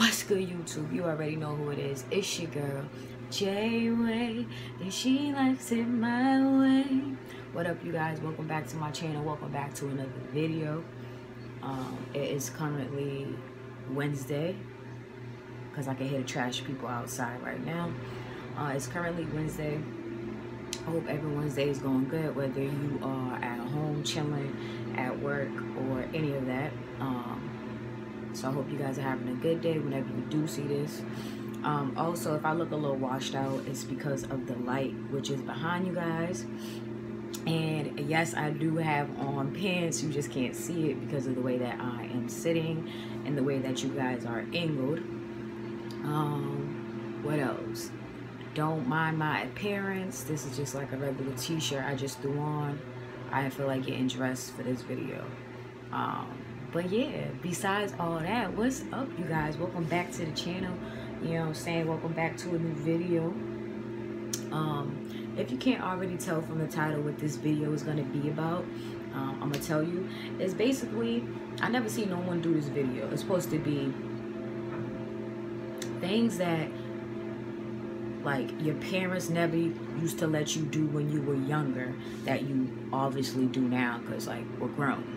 What's good, YouTube? You already know who it is. It's your girl, Jayyy Wayyyy, and she likes it my way. What up, you guys? Welcome back to my channel. Welcome back to another video. It is currently Wednesday, because I can hear the trash people outside right now. It's currently Wednesday. I hope every Wednesday is going good, whether you are at home, chilling, at work, or any of that. So I hope you guys are having a good day whenever you do see this. Also, if I look a little washed out, it's because of the light, which is behind you guys. And yes, I do have on pants. You just can't see it because of the way that I am sitting and the way that you guys are angled. What else? Don't mind my appearance. This is just like a regular t-shirt I just threw on. I didn't feel like getting dressed for this video. But yeah, besides all that, what's up, you guys? Welcome back to the channel. You know what I'm saying? Welcome back to a new video. If you can't already tell from the title what this video is going to be about, I'm going to tell you. It's basically, I never seen no one do this video. It's supposed to be things that, like, your parents never used to let you do when you were younger that you obviously do now because, like, we're grown.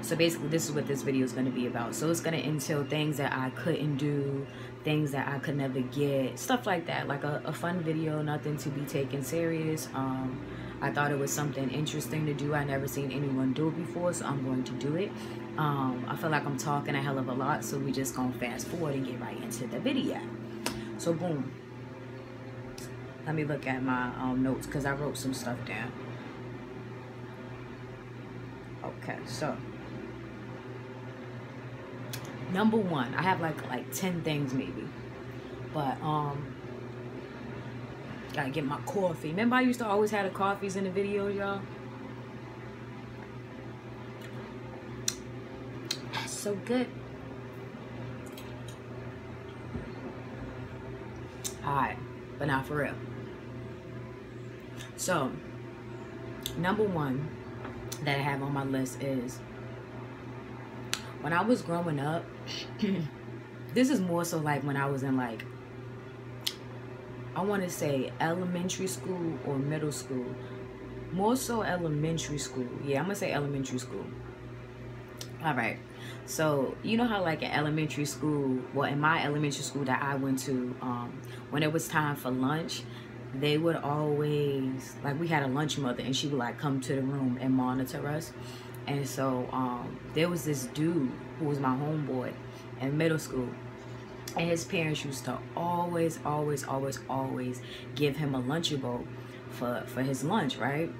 So basically, this is what this video is going to be about. So it's going to entail things that I couldn't do, things that I could never get, stuff like that. Like a fun video, nothing to be taken serious. I thought it was something interesting to do. I never seen anyone do it before, so I'm going to do it. I feel like I'm talking a hell of a lot, so we just going to fast forward and get right into the video. So boom. Let me look at my notes because I wrote some stuff down. Okay, so number one, I have like 10 things maybe, but gotta get my coffee. Remember I used to always have the coffees in the video, y'all? That's so good. Alright, but not for real. So number one that I have on my list is, when I was growing up, this is more so like when I was in, like, I want to say elementary school or middle school. More so elementary school. Yeah, I'm going to say elementary school. All right. So, you know how, like, in elementary school, well, in my elementary school that I went to, when it was time for lunch, they would always, like, we had a lunch mother, and she would, like, come to the room and monitor us. And so there was this dude who was my homeboy in middle school, and his parents used to always give him a Lunchable for his lunch, right?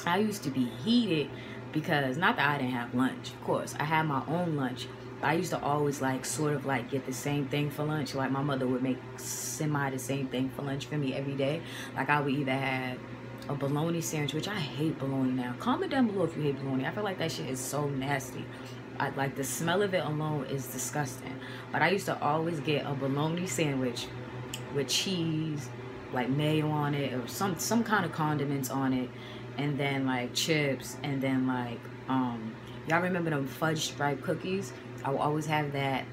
I used to be heated because, not that I didn't have lunch, of course I had my own lunch, but I used to always, like, sort of like get the same thing for lunch. Like, my mother would make semi the same thing for lunch for me every day. Like, I would either have a bologna sandwich, which I hate bologna now. Comment down below if you hate bologna. I feel like that shit is so nasty. Like, the smell of it alone is disgusting. But I used to always get a bologna sandwich with cheese, like mayo on it, or some kind of condiments on it, and then like chips, and then like y'all remember them fudge stripe cookies? I would always have that.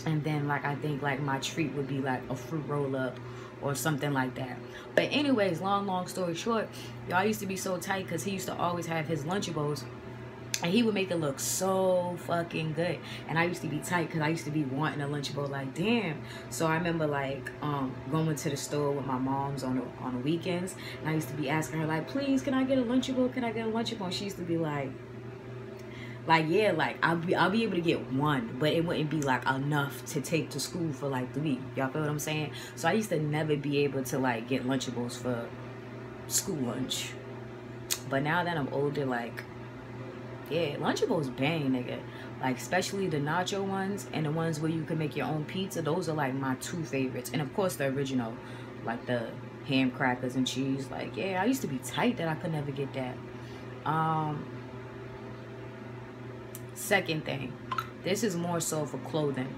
And then, like, I think like my treat would be like a fruit roll up or something like that. But anyways, long story short, y'all used to be so tight because he used to always have his Lunchables, and he would make it look so fucking good. And I used to be tight because I used to be wanting a Lunchable, like, damn. So I remember, like, going to the store with my moms on the weekends, and I used to be asking her, like, please, can I get a Lunchable? Can I get a Lunchable? And she used to be like, yeah, like, I'll be able to get one, but it wouldn't be like enough to take to school for like the week. Y'all feel what I'm saying? So I used to never be able to, like, get Lunchables for school lunch. But now that I'm older, like, yeah, Lunchables bang, nigga. Like, especially the nacho ones and the ones where you can make your own pizza. Those are like my two favorites. And of course the original, like the ham crackers and cheese. Like, yeah, I used to be tight that I could never get that. Second thing, this is more so for clothing.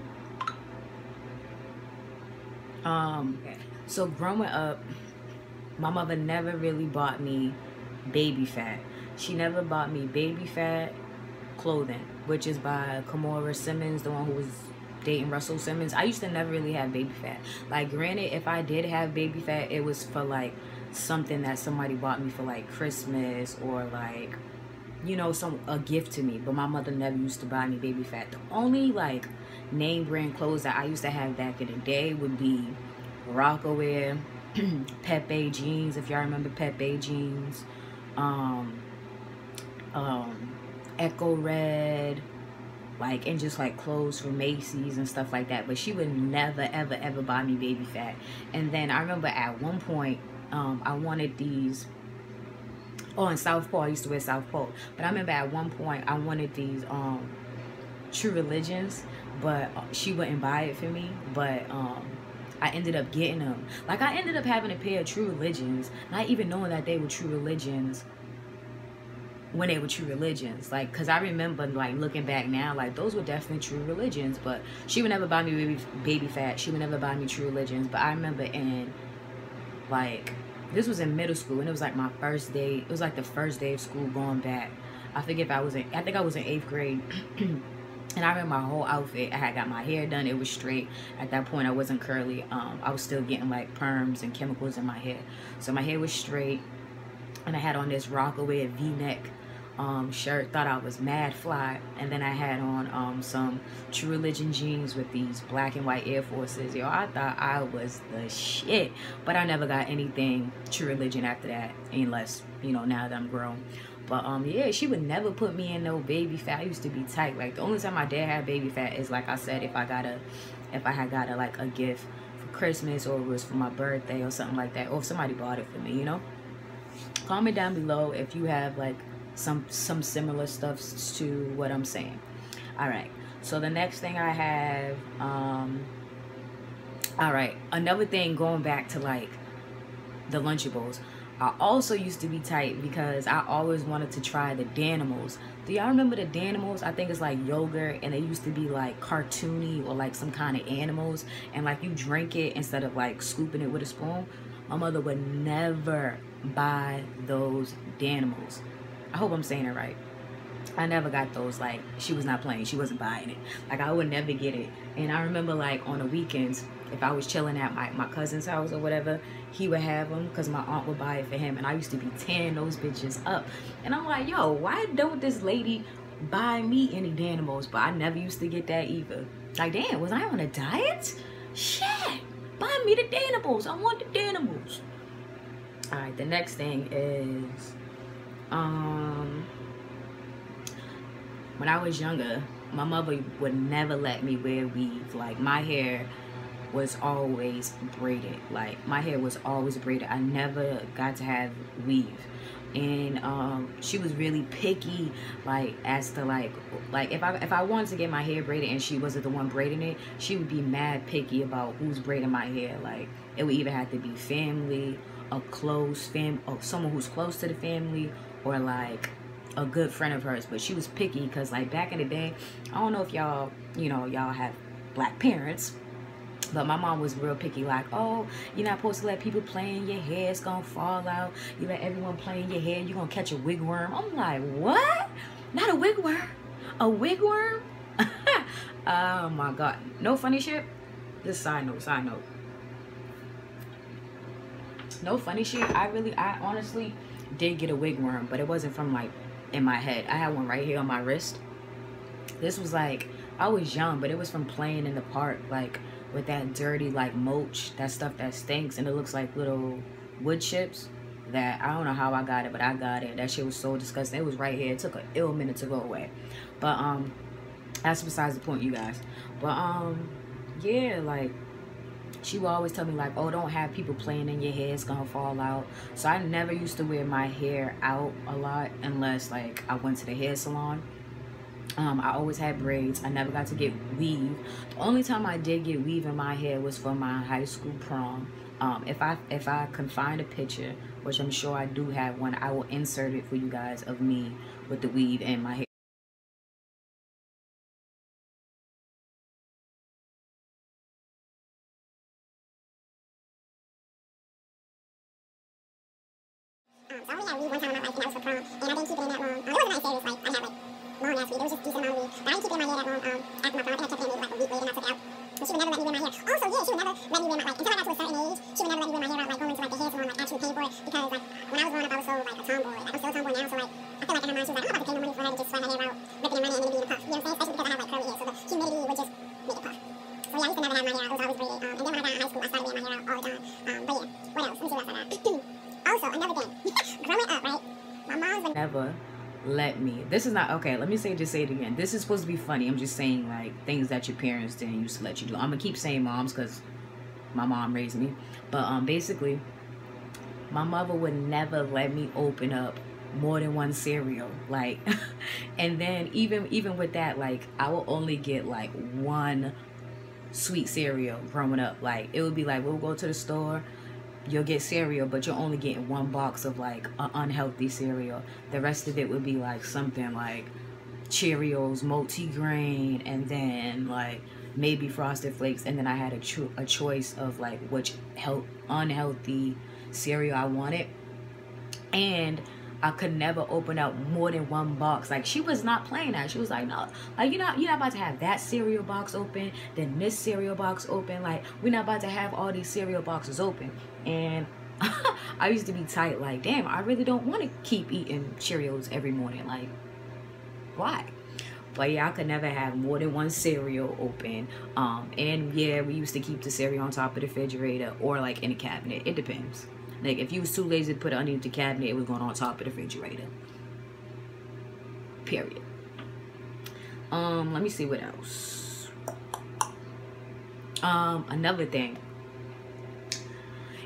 So growing up, my mother never really bought me baby fat. She never bought me baby fat clothing, which is by Kimora Simmons, the one who was dating Russell Simmons, I used to never really have baby fat. Like, granted, if I did have baby fat, it was for like something that somebody bought me for like Christmas, or like, you know, a gift to me. But my mother never used to buy me baby fat. The only like name brand clothes that I used to have back in the day would be Rockaware, Pepe jeans, if y'all remember Pepe jeans, Echo Red, like, and just like clothes from Macy's and stuff like that. But she would never ever ever buy me baby fat. And then I remember at one point, I wanted these. Oh, in Southpaw, I used to wear Southpaw. But I remember at one point I wanted these True Religions, but she wouldn't buy it for me. But I ended up getting them. Like, I ended up having a pair of True Religions, not even knowing that they were True Religions when they were True Religions. Like, because I remember, like, looking back now, like, those were definitely True Religions. But she would never buy me baby fat. She would never buy me True Religions. But I remember in, like, this was in middle school, and it was like my first day. It was like the first day of school going back. I forget if I was in, I think I was in 8th grade. And I remember my whole outfit. I had got my hair done. It was straight. At that point, I wasn't curly. I was still getting like perms and chemicals in my hair. So my hair was straight. And I had on this Rockaway V-neck shirt. Thought I was mad fly. And then I had on some True Religion jeans with these black and white Air Forces. Yo, I thought I was the shit. But I never got anything True Religion after that. Unless, you know, now that I'm grown. But yeah, she would never put me in no baby fat. I used to be tight. Like, the only time my dad had baby fat is, like I said, if I had got like a gift for Christmas, or it was for my birthday or something like that, or if somebody bought it for me, you know. Comment down below if you have like some similar stuff to what I'm saying. All right, so the next thing I have, all right, another thing, going back to like the Lunchables, I also used to be tight because I always wanted to try the Danimals. Do y'all remember the Danimals? I think it's like yogurt, and they used to be like cartoony or like some kind of animals, and like you drink it instead of like scooping it with a spoon. My mother would never buy those Danimals. I hope I'm saying it right. I never got those. Like, she was not playing. She wasn't buying it. Like, I would never get it. And I remember, like, on the weekends, if I was chilling at my cousin's house or whatever, he would have them because my aunt would buy it for him. And I used to be tearing those bitches up. And I'm like, yo, why don't this lady buy me any Danimals? But I never used to get that either. Like, damn, was I on a diet? Shit. Buy me the Danimals. I want the Danimals. All right, the next thing is, when I was younger, my mother would never let me wear weave. Like, my hair was always braided. Like, my hair was always braided. I never got to have weave. And she was really picky, like, as to like if I wanted to get my hair braided and she wasn't the one braiding it, she would be mad picky about who's braiding my hair. Like, it would either have to be family, a close fam, or someone who's close to the family, or like a good friend of hers. But she was picky because, like, back in the day, I don't know if y'all, you know, y'all have black parents, but my mom was real picky. Like, oh, you're not supposed to let people play in your hair, it's gonna fall out. You let everyone play in your hair, you're gonna catch a wigworm. I'm like, what? Not a wigworm? A wigworm? Oh my god. No funny shit. Just side note. No funny shit. I honestly did get a wigworm, but it wasn't from like in my head. I had one right here on my wrist. This was like, I was young, but it was from playing in the park, like with that dirty like mulch, that stuff that stinks, and it looks like little wood chips. That I don't know how I got it, but I got it. That shit was so disgusting. It was right here. It took an ill minute to go away. But that's besides the point, you guys. But yeah, like, she would always tell me like, oh, don't have people playing in your hair, it's gonna fall out. So I never used to wear my hair out a lot unless like I went to the hair salon. I always had braids. I never got to get weave. The only time I did get weave in my hair was for my high school prom. If I can find a picture, which I'm sure I do have one, I will insert it for you guys of me with the weave in my hair. So I only had weave one time in my life, and that was for prom. And I didn't keep it in that long. It wasn't like serious, like, I had like long ass weave. It was just decent amount of weave. But I didn't keep it in my hair that long after my prom. I think I took it in maybe like a week later and I took it out. let me wear my, like, until I got to a certain age, she would never let me wear my hair out, like, going to, like, the hair salon, like, actually paying for it, because, like, when I was growing up, I was so, like, a tomboy. Like, I'm still a tomboy now, so, like, I feel like in her mind, she was like, I'm not about to pay no money for her to just sweat my hair out, ripping in money and then being a puff. You know what I'm saying? Especially because I have, like, curly hair, so the humidity would just make it puff. So, yeah, I used to never have my hair out. It was always braided. And then when I got in high school, I started wearing my hair out all the time. But, yeah, what else? Let me see what else I got. Also, another thing. Growing up, right, my mom's been... Never let me. This is not okay. Let me just say it again. This is supposed to be funny. I'm just saying like things that your parents didn't used to let you do. I'm gonna keep saying moms because my mom raised me. But basically, my mother would never let me open up more than one cereal. Like, and then even with that, like I will only get like one sweet cereal growing up. Like it would be like we'll go to the store. You'll get cereal, but you're only getting one box of like an unhealthy cereal. The rest of it would be like something like Cheerios, multigrain, and then like maybe Frosted Flakes. And then I had a choice of like which unhealthy cereal I wanted. And I could never open up more than one box. Like she was not playing that. She was like, no, like you're not about to have that cereal box open, then this cereal box open. Like we're not about to have all these cereal boxes open. And I used to be tight. Like, damn, I really don't want to keep eating Cheerios every morning. Like, why? But yeah, I could never have more than one cereal open. And yeah, we used to keep the cereal on top of the refrigerator or like in the cabinet. It depends. Like if you was too lazy to put it underneath the cabinet, it was going on top of the refrigerator. Period. Let me see what else. Another thing.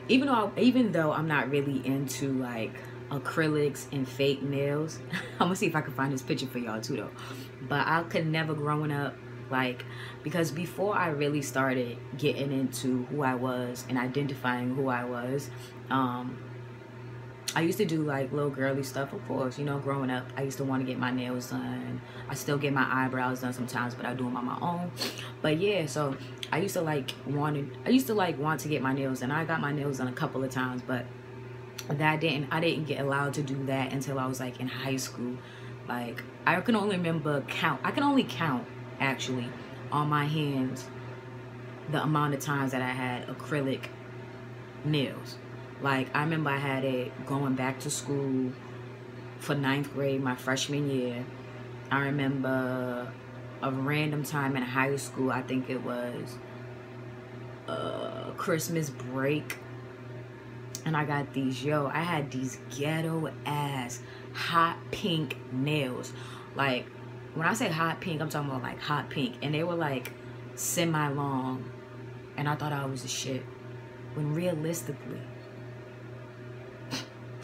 Even though I'm not really into like acrylics and fake nails, I'm gonna see if I can find this picture for y'all too though. But I could never growing up, like, because before I really started getting into who I was and identifying who I was, I used to do like little girly stuff, of course, you know, growing up. I used to want to get my nails done. I still get my eyebrows done sometimes, but I do them on my own. But yeah, so I used to want to get my nails done. I got my nails done a couple of times, but I didn't get allowed to do that until I was like in high school. Like I can only count actually on my hands the amount of times that I had acrylic nails. Like I remember I had it going back to school for 9th grade, my freshman year. I remember a random time in high school, I think it was Christmas break, and I got I had these ghetto ass hot pink nails. Like when I say hot pink, I'm talking about like hot pink, and they were like semi long, and I thought I was the shit, when realistically,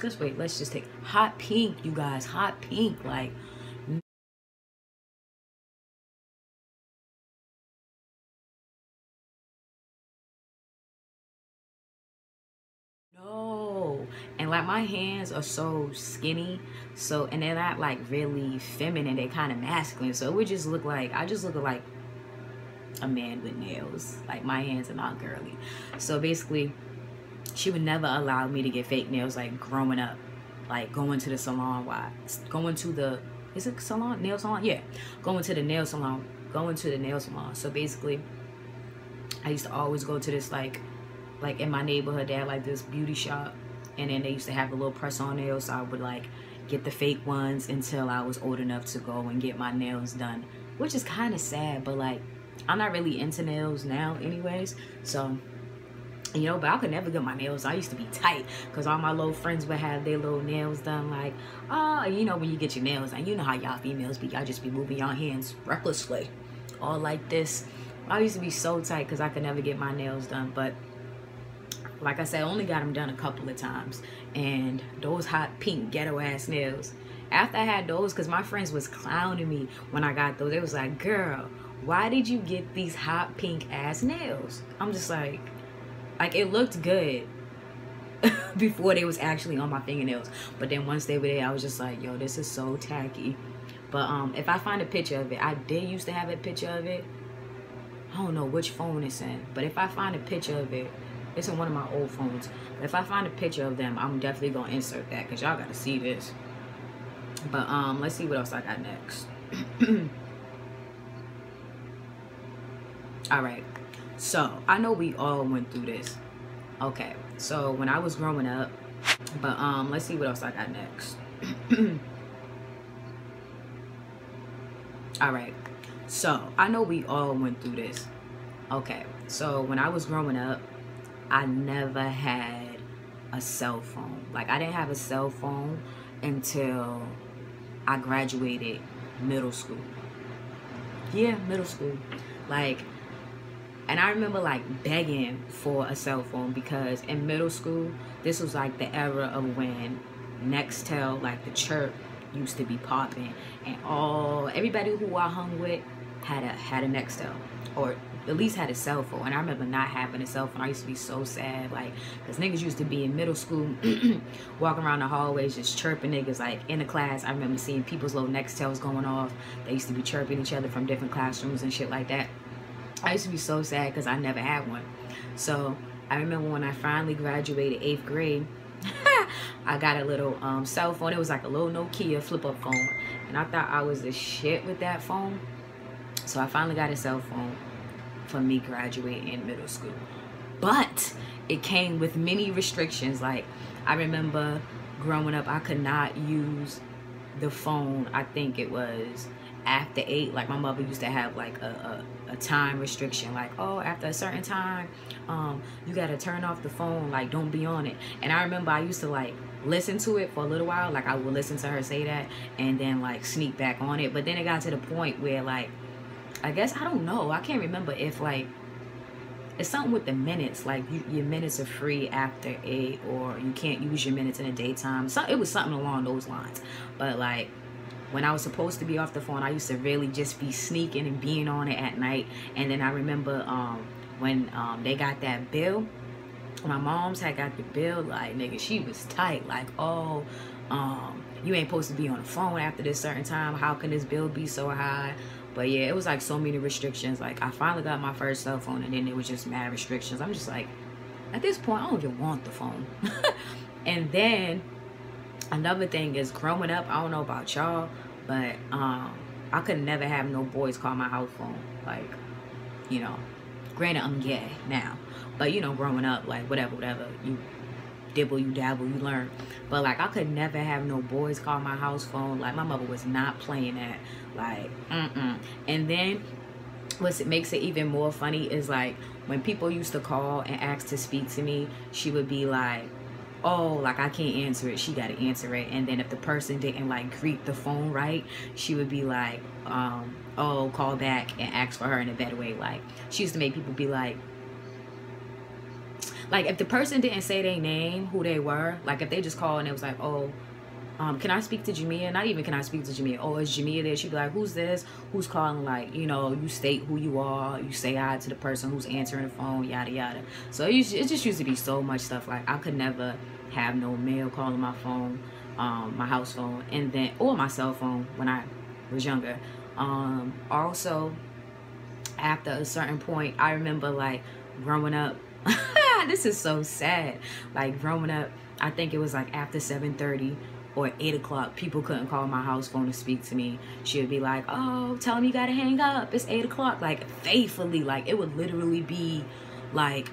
let's wait, let's just take hot pink, you guys, hot pink, like no. And like my hands are so skinny, so, and they're not like really feminine, they're kind of masculine, so it would just look like I just look like a man with nails. Like my hands are not girly. So basically she would never allow me to get fake nails like growing up, like going to the salon, going to the, is it salon, nail salon? Yeah, going to the nail salon. So basically I used to always go to this like in my neighborhood they had like this beauty shop, and then they used to have the little press on nails, so I would like get the fake ones until I was old enough to go and get my nails done, which is kind of sad, but like I'm not really into nails now anyways, so you know. But I could never get my nails. I used to be tight because all my little friends would have their little nails done, like, oh, you know, when you get your nails done, you know how y'all females be, y'all just be moving your hands recklessly all like this. I used to be so tight because I could never get my nails done. But like I said, I only got them done a couple of times, and those hot pink ghetto ass nails, after I had those, because my friends was clowning me when I got those, they was like, girl, why did you get these hot pink ass nails? I'm just like it looked good before they was actually on my fingernails, but then once they were there, I was just like, yo, this is so tacky. But if I find a picture of it, I did used to have a picture of it. I don't know which phone it's in, but if I find a picture of it, it's in one of my old phones. But if I find a picture of them, I'm definitely gonna insert that because y'all gotta see this. But let's see what else I got next. All right, So I know we all went through this. Okay, so when I was growing up, but let's see what else I got next. All right, so I know we all went through this. Okay, so when I was growing up, I never had a cell phone. Like, I didn't have a cell phone until I graduated middle school. Yeah, middle school. Like, and I remember like begging for a cell phone, because in middle school, this was like the era of when Nextel, like the chirp, used to be popping, and everybody who I hung with had a Nextel, or at least had a cell phone. And I remember not having a cell phone. I used to be so sad, like, because niggas used to be in middle school walking around the hallways just chirping niggas, like in the class. I remember seeing people's little Nextels going off. They used to be chirping each other from different classrooms and shit like that. I used to be so sad because I never had one. So I remember when I finally graduated 8th grade, I got a little cell phone. It was like a little Nokia flip-up phone, and I thought I was the shit with that phone. So I finally got a cell phone for me graduating in middle school. But it came with many restrictions. Like, I remember growing up, I could not use the phone. I think it was after 8. Like, my mother used to have like a time restriction, like, oh, after a certain time you gotta turn off the phone, like, don't be on it. And I remember I used to like listen to it for a little while. Like, I would listen to her say that and then like sneak back on it. But then it got to the point where, like, I guess, I don't know, I can't remember if like it's something with the minutes, like your minutes are free after 8, or you can't use your minutes in the daytime. So it was something along those lines. But like, when I was supposed to be off the phone, I used to really just be sneaking and being on it at night. And then I remember when they got that bill, my mom's had got the bill, like, nigga, she was tight. Like, oh, you ain't supposed to be on the phone after this certain time. How can this bill be so high? But yeah, it was like so many restrictions. Like, I finally got my first cell phone, and then it was just mad restrictions. I'm just like, at this point, I don't even want the phone. And then another thing is, growing up, I don't know about y'all, but I could never have no boys call my house phone. Like, you know, granted, I'm gay now, but you know, growing up, like, whatever, you dibble, you dabble, you learn. But like, I could never have no boys call my house phone. Like, my mother was not playing that. Like, And then what makes it even more funny is, like, when people used to call and ask to speak to me, she would be like, oh, like, I can't answer it, she gotta answer it. And then if the person didn't like greet the phone right, she would be like, oh, call back and ask for her in a better way. Like, she used to make people be like, if the person didn't say their name, who they were, like, if they just called and it was like, oh, can I speak to Jamia? Not even can I speak to Jamia. Oh, is Jamia there? She'd be like, who's this? Who's calling? Like, you know, you state who you are. You say hi to the person who's answering the phone, yada, yada. So it just used to be so much stuff. Like, I could never have no male calling my phone, my house phone, and then, or my cell phone when I was younger. Also, after a certain point, I remember, like, growing up, this is so sad. Like, growing up, I think it was like after 7:30 or 8 o'clock, people couldn't call my house phone to speak to me. She would be like, oh, tell him you gotta hang up, it's 8 o'clock. Like, faithfully, like, it would literally be like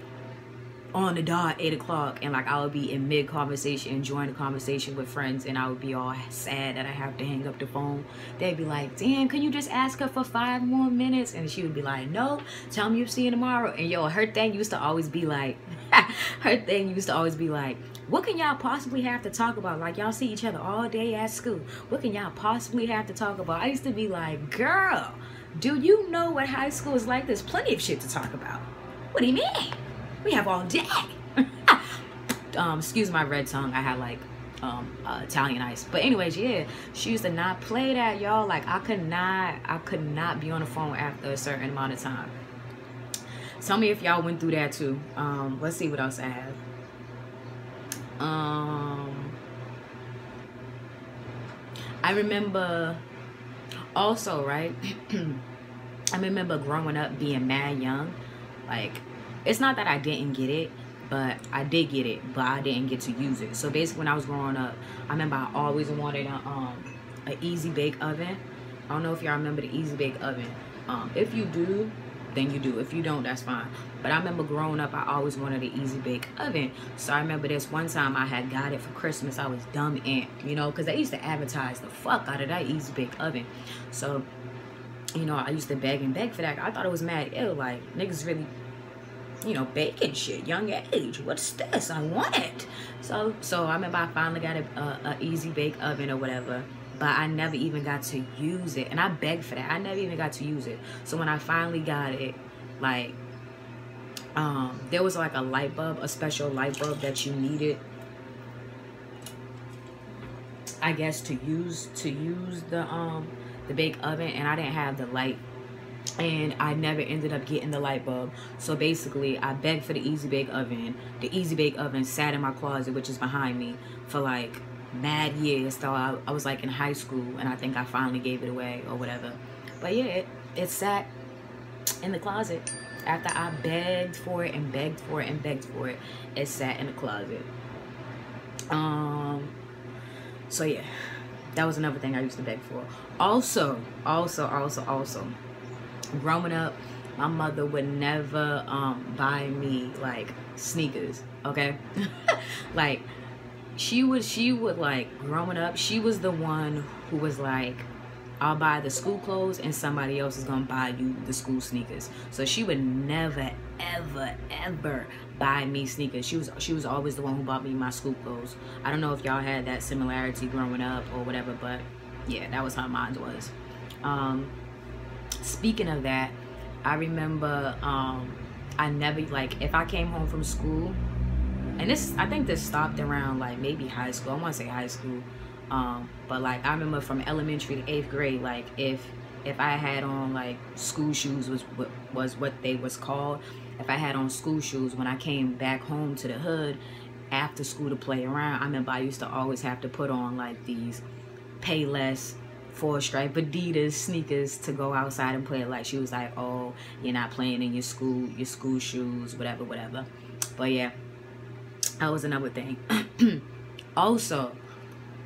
on the dot 8 o'clock, and like, I would be in mid conversation, enjoying the conversation with friends, and I would be all sad that I have to hang up the phone. They'd be like, damn, can you just ask her for 5 more minutes? And she would be like, no, tell me you'll see you tomorrow. And yo, her thing used to always be like, what can y'all possibly have to talk about? Like, y'all see each other all day at school, what can y'all possibly have to talk about? I used to be like, girl, do you know what high school is like? There's plenty of shit to talk about. What do you mean? We have all day. Excuse my red tongue, I had like Italian ice. But anyways, yeah, she used to not play that, y'all. Like, I could not be on the phone after a certain amount of time. Tell me if y'all went through that too. Let's see what else I have. I remember also, right? I remember growing up being mad young. Like, it's not that I didn't get it, but I did get it, but I didn't get to use it. So basically, when I was growing up, I remember I always wanted an easy bake oven. I don't know if y'all remember the easy bake oven. If you do, then you do. If you don't, that's fine. But I remember growing up, I always wanted an easy bake oven. So I remember this one time I had got it for Christmas. I was dumb amped, you know, because they used to advertise the fuck out of that easy bake oven. So, you know, I used to beg and beg for that. I thought it was mad ill. Like, niggas really, you know, baking shit, young age. What's this? I want it. So I remember I finally got a easy bake oven or whatever. But I never even got to use it. And I begged for that. I never even got to use it. So when I finally got it, like, there was like a light bulb, a special light bulb that you needed, I guess, to use the bake oven, and I didn't have the light, and I never ended up getting the light bulb. So basically I begged for the easy bake oven. The easy bake oven sat in my closet, which is behind me, for like mad years. So I was like in high school, and I think I finally gave it away or whatever. But yeah, it sat in the closet after I begged for it and begged for it and begged for it. It sat in the closet. So yeah, that was another thing I used to beg for. Also, growing up, my mother would never buy me like sneakers, okay? Like, she would like, growing up, she was the one who was like, I'll buy the school clothes and somebody else is gonna buy you the school sneakers. So she would never ever buy me sneakers. She was always the one who bought me my school clothes. I don't know if y'all had that similarity growing up or whatever, but yeah, that was how mine was. Speaking of that, I remember I never, like, if I came home from school, and this, I think this stopped around like maybe high school. I want to say high school. But like, I remember from elementary to 8th grade, like if I had on like school shoes was what they was called. If I had on school shoes when I came back home to the hood after school to play around, I remember I used to always have to put on like these Payless 4-stripe Adidas sneakers to go outside and play. Like, she was like, oh, you're not playing in your school shoes, whatever. But yeah, that was another thing. Also,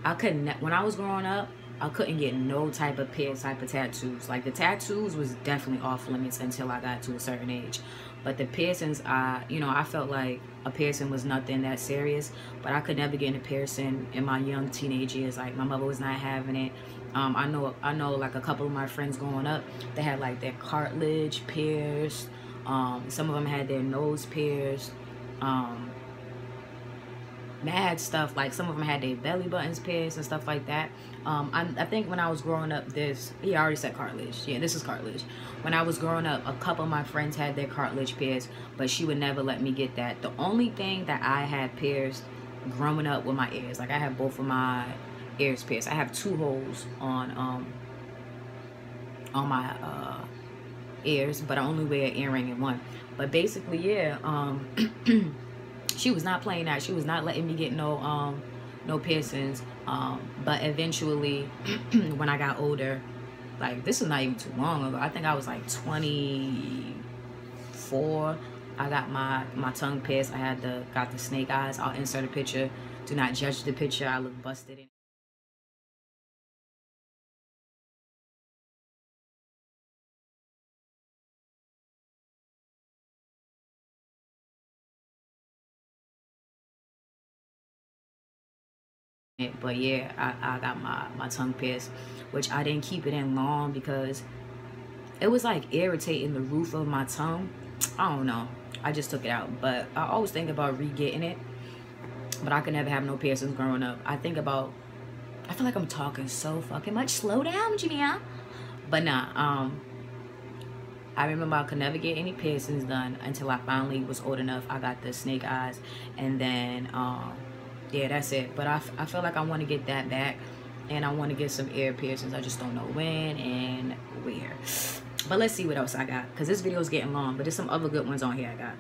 I couldn't, when I was growing up, I couldn't get no type of tattoos. Like, the tattoos was definitely off limits until I got to a certain age. But the piercings, you know, I felt like a piercing was nothing that serious. But I could never get a piercing in my young teenage years. Like, my mother was not having it. I know like a couple of my friends growing up, they had like their cartilage pierced. Some of them had their nose pierced. Mad stuff. Like, some of them had their belly buttons pierced and stuff like that. I think when I was growing up, I already said cartilage. Yeah, this is cartilage. When I was growing up, a couple of my friends had their cartilage pierced, but she would never let me get that. The only thing that I had pierced growing up were my ears. Like, I have both of my ears pierced. I have 2 holes on my ears, but I only wear an earring in one. But basically, yeah, she was not playing that. She was not letting me get no piercings. But eventually, when I got older, like, this is not even too long ago, I think I was like 24, I got my tongue pierced. I got the snake eyes. I'll insert a picture. Do not judge the picture. I look busted in. But yeah, I got my tongue pierced, which I didn't keep it in long because it was like irritating the roof of my tongue. I don't know, I just took it out. But I always think about re-getting it, but I could never have no piercings growing up. I feel like I'm talking so fucking much. Slow down, Jamia. But nah, I remember I could never get any piercings done until I finally was old enough. I got the snake eyes, and then yeah, that's it. But I feel like I want to get that back, and I want to get some ear piercings. I just don't know when and where. But let's see what else I got, because this video is getting long, but there's some other good ones on here I got.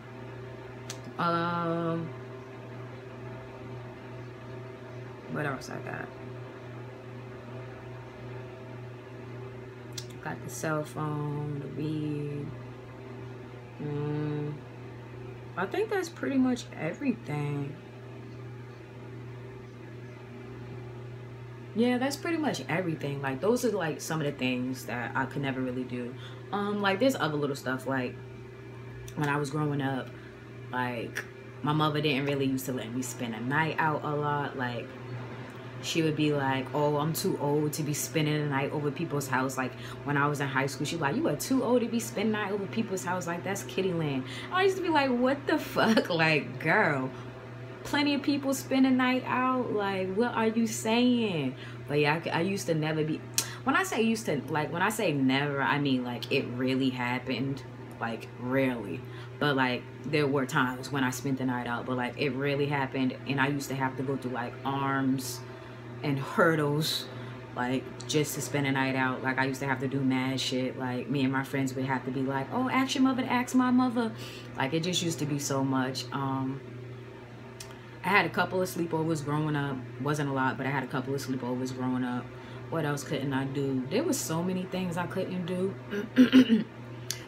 What else I got? Got the cell phone, the weed. I think that's pretty much everything. yeah, that's pretty much everything. Like those are like some of the things that I could never really do. Like there's other little stuff like when I was growing up, like my mother didn't really used to let me spend a night out a lot. Like she would be like, oh, I'm too old to be spending the night over people's house. Like when I was in high school, she'd be like, you are too old to be spending the night over people's house. Like that's kiddie land. I used to be like, what the fuck? Like, girl, plenty of people spend a night out. Like, what are you saying? But yeah, I used to never be, when I say used to, like when I say never, I mean like it really happened, like rarely. But like there were times when I spent the night out, but like it really happened. And I used to have to go through like arms and hurdles, like just to spend a night out. Like I used to have to do mad shit. Like me and my friends would have to be like, oh, ask your mother to ask my mother. Like it just used to be so much. I had a couple of sleepovers growing up. Wasn't a lot, but I had a couple of sleepovers growing up. What else couldn't I do? There was so many things I couldn't do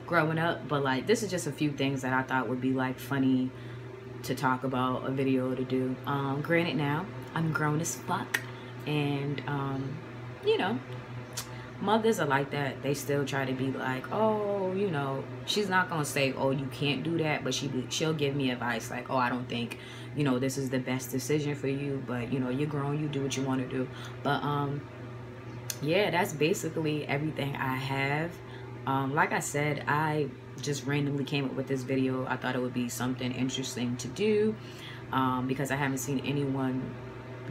growing up, but like this is just a few things that I thought would be like funny to talk about, a video to do. Granted, now I'm grown as fuck, and you know, mothers are like that. They still try to be like, oh, you know, she's not gonna say, oh, you can't do that, but she'll give me advice like, oh, I don't think, you know, this is the best decision for you, but you know, you're grown, you do what you want to do. But yeah, that's basically everything I have. Like I said, I just randomly came up with this video. I thought it would be something interesting to do because I haven't seen anyone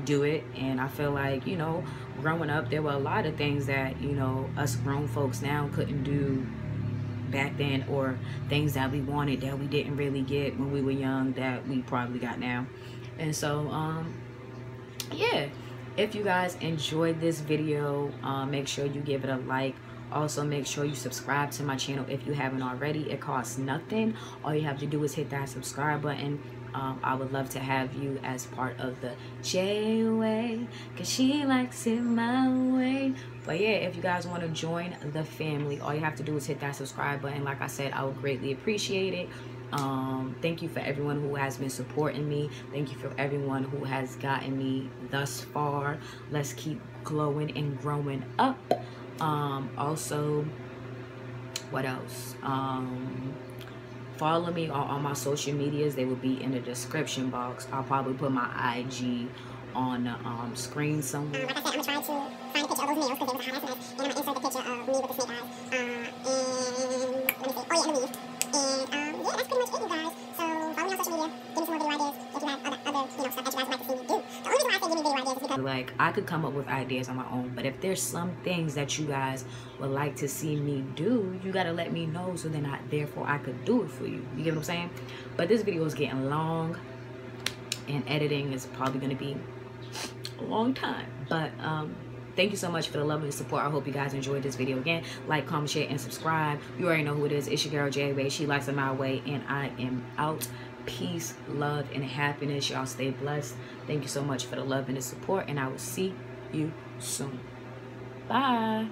do it, and I feel like, you know, growing up there were a lot of things that, you know, us grown folks now couldn't do back then, or things that we wanted that we didn't really get when we were young that we probably got now. And so yeah, if you guys enjoyed this video, make sure you give it a like. Also, make sure you subscribe to my channel if you haven't already. It costs nothing. All you have to do is hit that subscribe button. I would love to have you as part of the Jayyy Way, cause she likes it my way. But yeah, if you guys want to join the family, all you have to do is hit that subscribe button. Like I said, I would greatly appreciate it. Thank you for everyone who has been supporting me. Thank you for everyone who has gotten me thus far. Let's keep glowing and growing up. Also, what else? Follow me on all my social medias. They will be in the description box. I'll probably put my IG on the screen somewhere. Like I said, I'm gonna try to find a picture of those nails because they was a hot mess, and I'm gonna insert the picture of me with the snake eyes. And let me see. Oh yeah, and the weave. And yeah, that's pretty much it, you guys. So follow me on social media. Give me some more video ideas if you have other you know, stuff that you guys would like to see me do. The only reason why I say give me video ideas is because like I could come up with ideas on my own, but if there's some things that you guys would like to see me do, you gotta let me know, so then therefore I could do it for you. You get what I'm saying? But this video is getting long, and editing is probably gonna be a long time. But thank you so much for the love and the support. I hope you guys enjoyed this video. Again, like, comment, share, and subscribe. You already know who it is. It's your girl Jayyy Wayyyy. She likes it my way, and I am out. Peace, love, and happiness. Y'all stay blessed. Thank you so much for the love and the support, and I will see you soon. Bye.